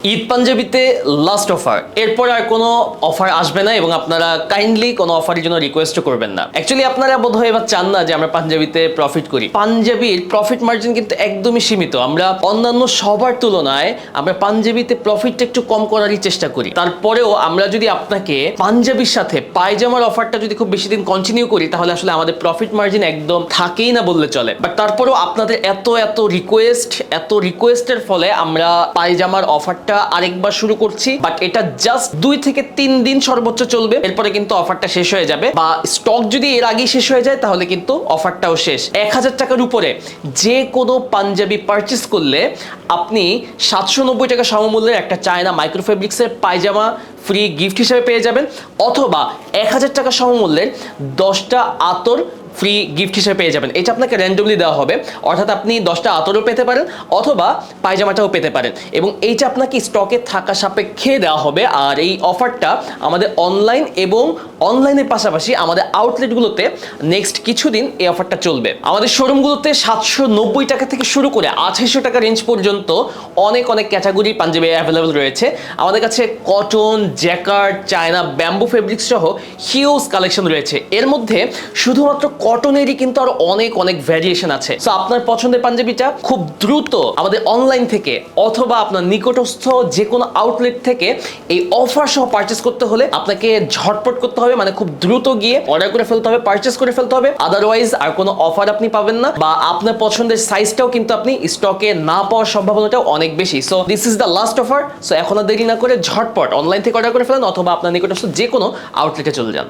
Eid পাঞ্জাবিতে last offer, এরপর আর কোনো offer আসবে না এবং আপনারা কাইন্ডলি কোনো অফারের জন্য রিকোয়েস্ট করবেন না। অ্যাকচুয়ালি আপনারা বোধহয় এবার চান না যে আমরা পাঞ্জাবিতে প্রফিট করি। পাঞ্জাবির প্রফিট মার্জিন কিন্তু একদমই সীমিত। আমরা অন্যান্য সবার তুলনায় আমরা পাঞ্জাবিতে প্রফিটটা একটু কম করারই চেষ্টা করি। তারপরেও আমরা যদি আপনাকে পাঞ্জাবির সাথে পায়জামার অফারটা যদি খুব বেশি দিন কন্টিনিউ করি তাহলে আসলে আমাদের প্রফিট মার্জিন একদম থাকেই না বললে চলে। বাট তারপরেও আপনাদের এত রিকোয়েস্টের ফলে আমরা পায়জামার অফারটা আরেকবার শুরু করছি। বাট এটা জাস্ট 2 থেকে 3 দিন সর্বোচ্চ চলবে, এরপরে কিন্তু অফারটা শেষ হয়ে যাবে, বা স্টক যদি এর আগেই শেষ হয়ে যায় তাহলে কিন্তু অফারটাও শেষ। 1000 টাকার উপরে যে কোনো পাঞ্জাবি পারচেস করলে আপনি 790 টাকা সমমূল্যের একটা চায়না মাইক্রোফেব্রিক্সের পায়জামা ফ্রি গিফট হিসেবে পেয়ে যাবেন, অথবা 1000 টাকা সমমূল্যের 10টা আতর ফ্রি গিফট হিসেবে পেয়ে যাবেন। এটা আপনাকে র্যান্ডমলি দেওয়া হবে, অর্থাৎ আপনি 10টা আতরও পেতে পারেন অথবা পায়জামাটাও পেতে পারেন, এবং এইটা আপনাকে স্টকে থাকা সাপেক্ষে দেওয়া হবে। আর এই অফারটা আমাদের অনলাইন এবং অনলাইনের পাশাপাশি আমাদের আউটলেটগুলোতে নেক্সট কিছুদিন এই অফারটা চলবে। আমাদের শোরুমগুলোতে 790 টাকা থেকে শুরু করে 2800 টাকা রেঞ্জ পর্যন্ত অনেক ক্যাটাগরি পাঞ্জাবি অ্যাভেলেবল রয়েছে। আমাদের কাছে cotton, jacquard, China bamboo fabrics সহ হিউজ কালেকশন রয়েছে। এর মধ্যে শুধুমাত্র কটনেরই কিন্তু আরো অনেক ভ্যারিয়েশন আছে। সো আপনার পছন্দের পাঞ্জাবিটা খুব দ্রুত আমাদের অনলাইন থেকে অথবা আপনার নিকটস্থ যে কোনো আউটলেট থেকে এই অফার সহ পারচেস করতে হলে আপনাকে ঝটপট করতে হবে, মানে খুব দ্রুত গিয়ে অর্ডার করে ফেলতে হবে, পারচেস করে ফেলতে হবে। আদারওয়াইজ আর কোনো অফার আপনি পাবেন না, বা আপনার পছন্দের সাইজটাও কিন্তু আপনি স্টকে না পাওয়ার সম্ভাবনাটাও অনেক বেশি। So this is the last offer. So এখন আর দেরি না করে ঝটপট অনলাইন থেকে অর্ডার করে ফেলেন অথবা আপনার নিকটস্থ যে কোনো আউটলেটে চলে যান।